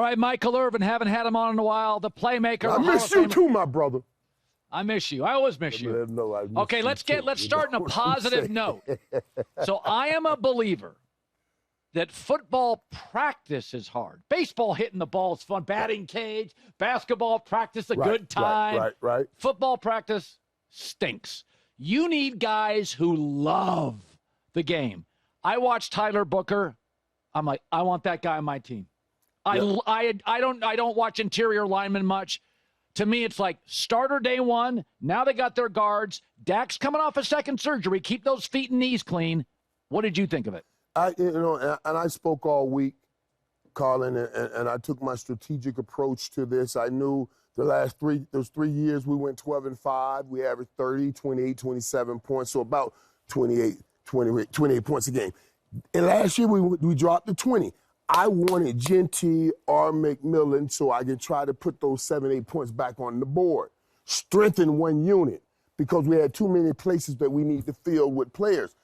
All right, Michael Irvin, haven't had him on in a while. The playmaker. I miss you too, my brother. I miss you. I always miss you. Okay, let's start on a positive note. So I am a believer that football practice is hard. Baseball hitting the ball is fun. Batting cage, basketball practice, a good time. Right. Football practice stinks. You need guys who love the game. I watch Tyler Booker. I'm like, I want that guy on my team. Yep. I don't watch interior linemen much. To me, it's like starter day one. Now they got their guards. Dak's coming off a second surgery. Keep those feet and knees clean. What did you think of it? I spoke all week, Colin, and I took my strategic approach to this. I knew those 3 years we went 12-5. We averaged 30, 28, 27 points, so about 28 points a game. And last year we dropped to 20. I wanted Genty or McMillan so I could try to put those 7-8 points back on the board. Strengthen one unit because we had too many places that we need to fill with players.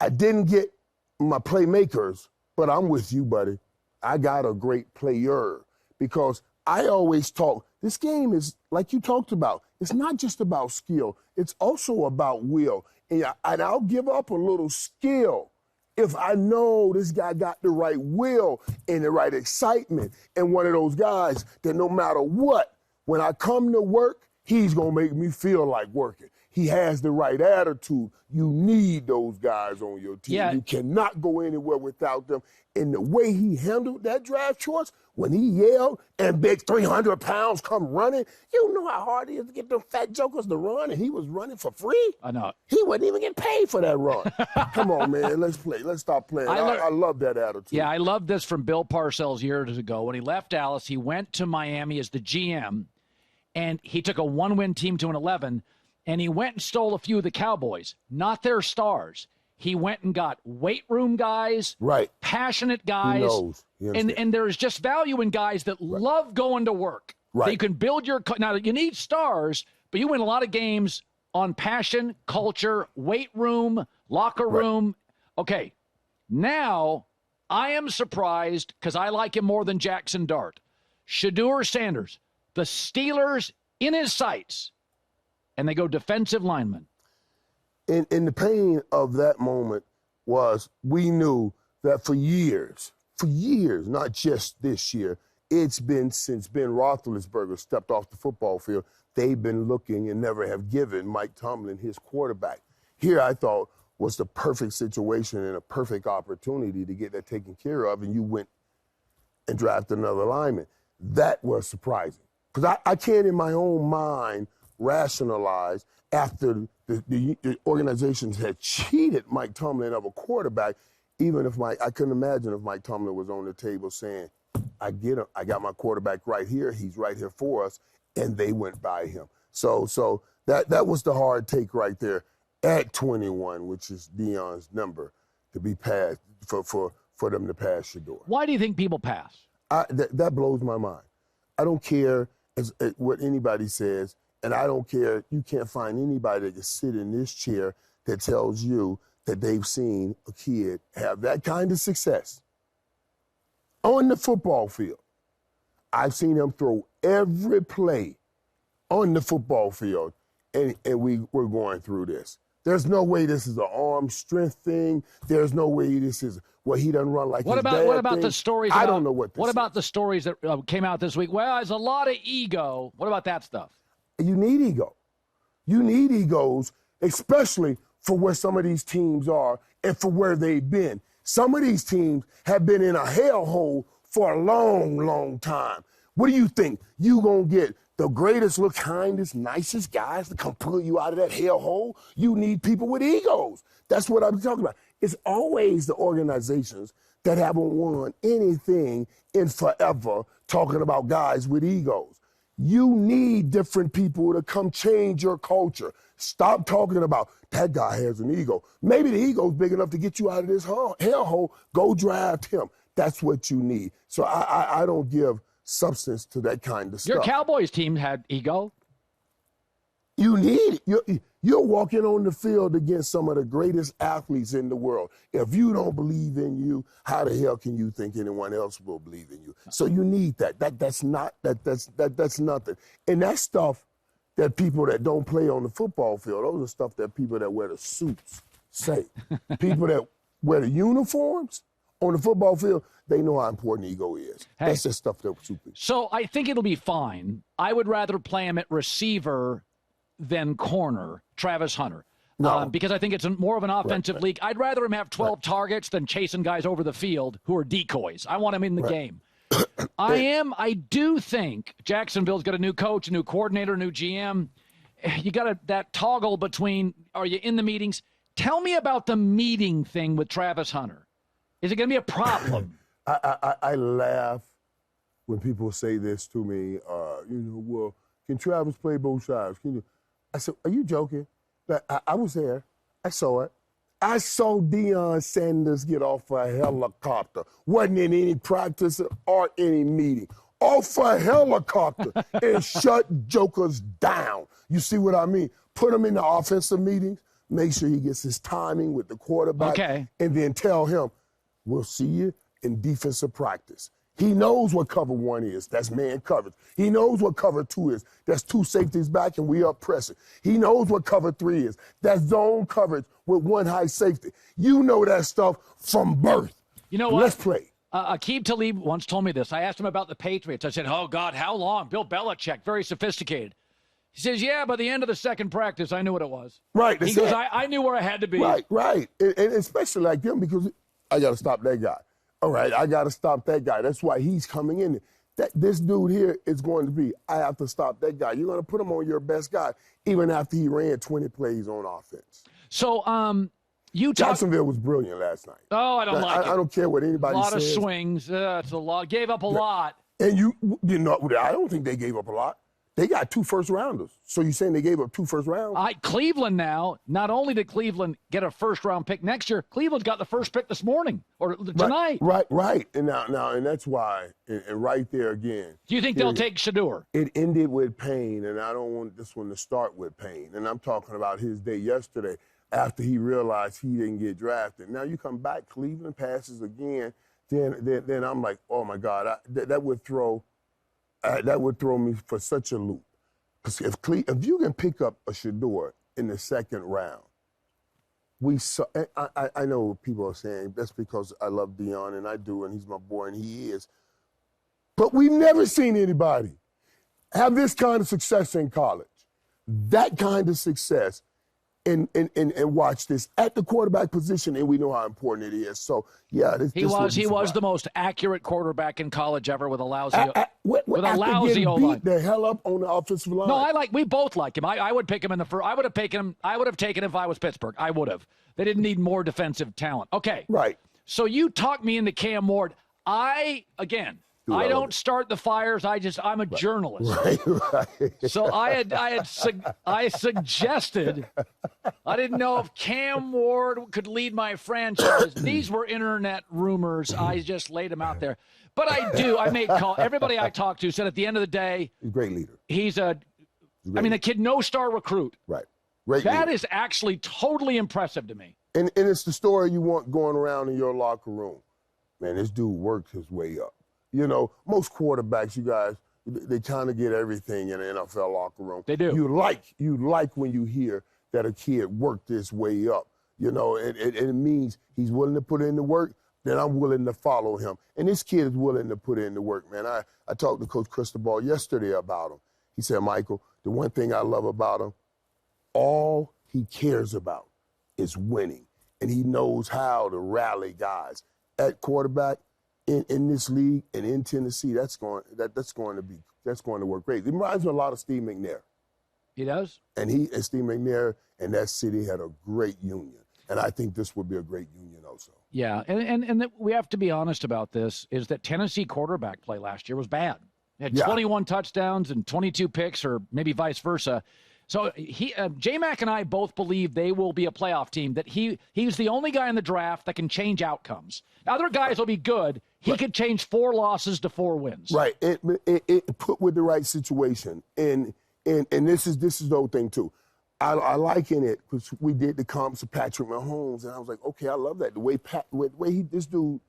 I didn't get my playmakers, but I'm with you, buddy. I got a great player because I always talk. This game is, like you talked about, it's not just about skill. It's also about will. And I'll give up a little skill if I know this guy got the right will and the right excitement and one of those guys that no matter what, when I come to work, he's going to make me feel like working. He has the right attitude. You need those guys on your team. Yeah. You cannot go anywhere without them. And the way he handled that draft choice, when he yelled and big 300 pounds come running, you know how hard it is to get them fat jokers to run, and he was running for free? I know. He wasn't even getting paid for that run. Come on, man. Let's play. Let's stop playing. I love that attitude. Yeah, I love this from Bill Parcells years ago. When he left Dallas, he went to Miami as the GM, and he took a 1-win team to an 11, and he went and stole a few of the Cowboys, not their stars. He went and got weight room guys, right? Passionate guys. He knows. And there's just value in guys that love going to work. Right. You can build your – now, you need stars, but you win a lot of games on passion, culture, weight room, locker room. Okay, now I am surprised because I like him more than Jackson Dart. Shedeur Sanders, the Steelers in his sights, and they go defensive lineman. In the pain of that moment was we knew that for years, not just this year, it's been since Ben Roethlisberger stepped off the football field, they've been looking and never have given Mike Tomlin his quarterback. Here I thought was the perfect situation and a perfect opportunity to get that taken care of, and you went and drafted another lineman. That was surprising because I can't in my own mind rationalize after the organizations had cheated Mike Tomlin of a quarterback, even if I couldn't imagine if Mike Tomlin was on the table saying, I get him, I got my quarterback right here, he's right here for us, and they went by him. So that was the hard take right there at 21, which is Dion's number, to be passed, for them to pass Shedeur. Why do you think people pass? That blows my mind. I don't care what anybody says. And I don't care, you can't find anybody that can sit in this chair that tells you that they've seen a kid have that kind of success on the football field. I've seen him throw every play on the football field, and we're going through this. There's no way this is an arm strength thing. There's no way this is, he doesn't run like his dad. What about the stories? I don't know what this What is. about the stories that came out this week? Well, there's a lot of ego. What about that stuff? You need ego. You need egos, especially for where some of these teams are and for where they've been. Some of these teams have been in a hellhole for a long, long time. What do you think? You gonna get the greatest, kindest, nicest guys to come pull you out of that hellhole? You need people with egos. That's what I'm talking about. It's always the organizations that haven't won anything in forever talking about guys with egos. You need different people to come change your culture. Stop talking about that guy has an ego. Maybe the ego's big enough to get you out of this hellhole. Go draft him. That's what you need. So I don't give substance to that kind of stuff. Your Cowboys team had ego. You need it. You're walking on the field against some of the greatest athletes in the world. If you don't believe in you, how the hell can you think anyone else will believe in you? So you need that. That's nothing. And that's stuff that people that don't play on the football field, those are stuff that people that wear the suits say. People that wear the uniforms on the football field, they know how important ego is. Hey, that's just stuff that super. So I think it'll be fine. I would rather play him at receiver than corner, Travis Hunter. No. Because I think it's more of an offensive league. I'd rather him have 12 targets than chasing guys over the field who are decoys. I want him in the game. I do think Jacksonville's got a new coach, a new coordinator, a new GM. You got that toggle between, are you in the meetings? Tell me about the meeting thing with Travis Hunter. Is it going to be a problem? I laugh when people say this to me, well, can Travis play both sides? I said, are you joking? I was there. I saw it. I saw Deion Sanders get off a helicopter. Wasn't in any practice or any meeting. Off a helicopter and shut jokers down. You see what I mean? Put him in the offensive meetings. Make sure he gets his timing with the quarterback. Okay. And then tell him, we'll see you in defensive practice. He knows what cover one is. That's man coverage. He knows what cover two is. That's two safeties back and we up pressing. He knows what cover three is. That's zone coverage with one high safety. You know that stuff from birth. You know what? Let's play. Aqib Talib once told me this. I asked him about the Patriots. I said, oh, God, how long? Bill Belichick, very sophisticated. He says, yeah, by the end of the second practice, I knew what it was. Right. He goes, I knew where I had to be. Right. And especially like them because I got to stop that guy. All right, I got to stop that guy. That's why he's coming in. This dude here is going to be, I have to stop that guy. You're going to put him on your best guy, even after he ran 20 plays on offense. So, Jacksonville was brilliant last night. Oh, I don't like it. I don't care what anybody says. A lot of swings. It's a lot. Gave up a lot. And I don't think they gave up a lot. They got 2 first-rounders. So you're saying they gave up 2 first rounds? Cleveland now, not only did Cleveland get a first-round pick next year, Cleveland's got the first pick this morning or tonight. Right. And now, and that's why, and right there again. Do you think they'll take Shedeur? It ended with pain, and I don't want this one to start with pain. And I'm talking about his day yesterday after he realized he didn't get drafted. Now you come back, Cleveland passes again, then I'm like, oh, my God, that would throw me for such a loop. Because if you can pick up a Shedeur in the second round, I know what people are saying that's because I love Dion, and I do, and he's my boy, and he is. But we've never seen anybody have this kind of success in college, that kind of success, and watch this at the quarterback position, and we know how important it is. So, yeah. He was the most accurate quarterback in college ever with a lousy O-line. Beat the hell up on the offensive line. No, we both like him. I would pick him in the first. I would have taken him if I was Pittsburgh. I would have. They didn't need more defensive talent. Okay. Right. So you talked me into Cam Ward. I don't start the fires. I'm a journalist. Right. So I suggested, I didn't know if Cam Ward could lead my franchise. These were internet rumors. I just laid them out there. But I made call. Everybody I talked to said at the end of the day, he's a great leader. The kid, no star recruit. Right. Great That leader. is actually totally impressive to me. And it's the story you want going around in your locker room. Man, this dude worked his way up. You know, most quarterbacks, you guys, they kind of get everything in the NFL locker room. They do. You like when you hear that a kid worked his way up. You know, and it means he's willing to put in the work, then I'm willing to follow him. And this kid is willing to put in the work, man. I talked to Coach Cristobal yesterday about him. He said, Michael, the one thing I love about him, all he cares about is winning. And he knows how to rally guys. At quarterback, in this league and in Tennessee, that's going to work great. It reminds me a lot of Steve McNair. He does? And Steve McNair and that city had a great union. And I think this would be a great union also. Yeah, and we have to be honest about this, is that Tennessee quarterback play last year was bad. He had 21 touchdowns and 22 picks, or maybe vice versa. So J-Mac and I both believe they will be a playoff team, that he's the only guy in the draft that can change outcomes. Other guys will be good. He could change 4 losses to 4 wins. Right. It put with the right situation. And And this is the whole thing too. I liken it because we did the comps of Patrick Mahomes, and I was like, okay, I love that. The way this dude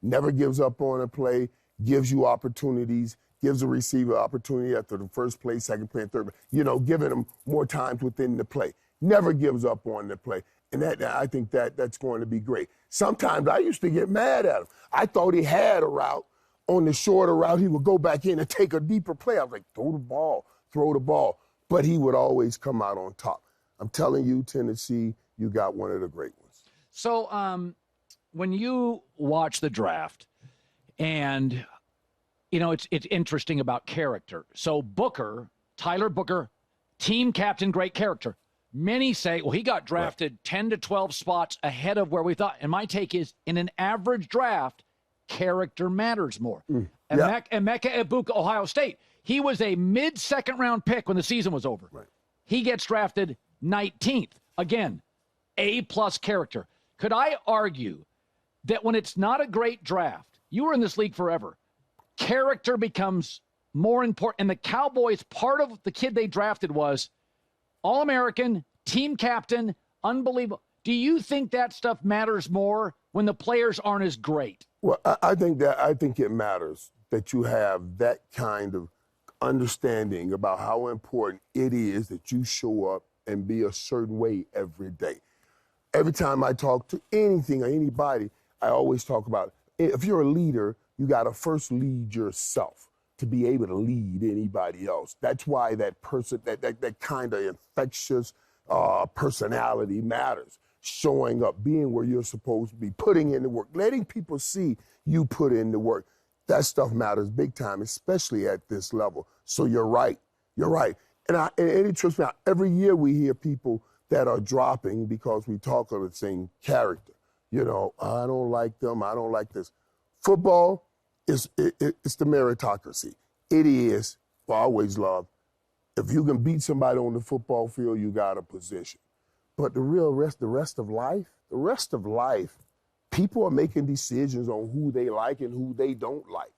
never gives up on a play, gives you opportunities, gives a receiver opportunity after the first play, second play, and third play, giving them more times within the play. Never gives up on the play. And I think that's going to be great. Sometimes I used to get mad at him. I thought he had a route. On the shorter route, he would go back in and take a deeper play. I was like, throw the ball. But he would always come out on top. I'm telling you, Tennessee, you got one of the great ones. So when you watch the draft, and, it's interesting about character. So Tyler Booker, team captain, great character. Many say, well, he got drafted 10 to 12 spots ahead of where we thought. And my take is, in an average draft, character matters more. And Emeka Egbuka, Ohio State, he was a mid-second round pick when the season was over. Right. He gets drafted 19th. Again, A-plus character. Could I argue that when it's not a great draft, you were in this league forever, character becomes more important? And the Cowboys, part of the kid they drafted was All-American, team captain, unbelievable. Do you think that stuff matters more when the players aren't as great? Well, I think it matters that you have that kind of understanding about how important it is that you show up and be a certain way every day. Every time I talk to anything or anybody, I always talk about, if you're a leader, you got to first lead yourself to be able to lead anybody else. That's why that person, that kind of infectious personality matters. Showing up, being where you're supposed to be, putting in the work, letting people see you put in the work. That stuff matters big time, especially at this level. So you're right. And it trips me out. Every year we hear people that are dropping because we talk of the same character. I don't like them. I don't like this. Football it's the meritocracy. It is, I always love, if you can beat somebody on the football field, you got a position. But the rest of life, people are making decisions on who they like and who they don't like.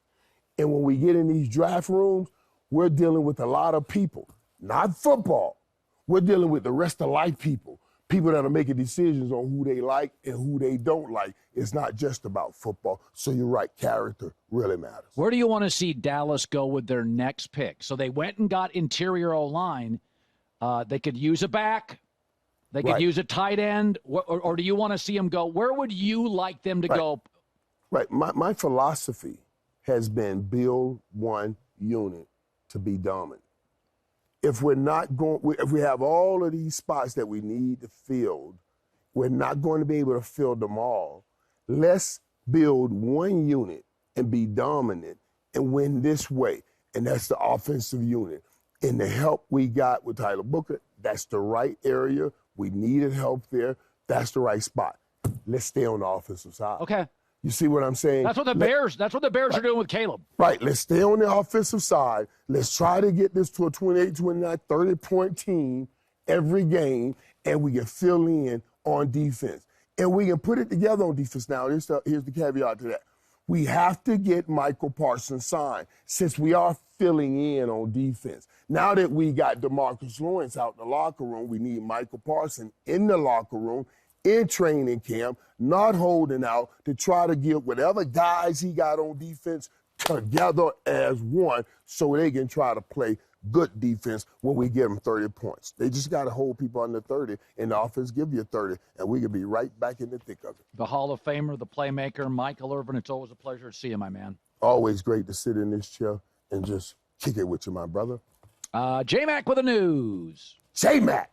And when we get in these draft rooms, we're dealing with a lot of people, not football. We're dealing with the rest of life people that are making decisions on who they like and who they don't like. It's not just about football. So you're right, character really matters. Where do you want to see Dallas go with their next pick? So they went and got interior O-line. They could use a back. They could use a tight end. Or do you want to see them go? Where would you like them to go? Right. My philosophy has been build one unit to be dominant. If we have all of these spots that we need to fill, we're not going to be able to fill them all. Let's build one unit and be dominant and win this way. And that's the offensive unit. And the help we got with Tyler Booker, that's the right area. We needed help there. That's the right spot. Let's stay on the offensive side. Okay. You see what I'm saying? That's what the Bears are doing with Caleb. Right. Let's stay on the offensive side. Let's try to get this to a 28, 29, 30-point team every game, and we can fill in on defense. And we can put it together on defense. Now, here's the caveat to that. We have to get Michael Parsons signed since we are filling in on defense. Now that we got DeMarcus Lawrence out in the locker room, we need Michael Parsons in the locker room, in training camp, not holding out to try to get whatever guys he got on defense together as one so they can try to play good defense when we get them 30 points. They just got to hold people under 30, and the offense give you 30, and we can be right back in the thick of it. The Hall of Famer, the playmaker, Michael Irvin, it's always a pleasure to see you, my man. Always great to sit in this chair and just kick it with you, my brother. J-Mac with the news. J-Mac.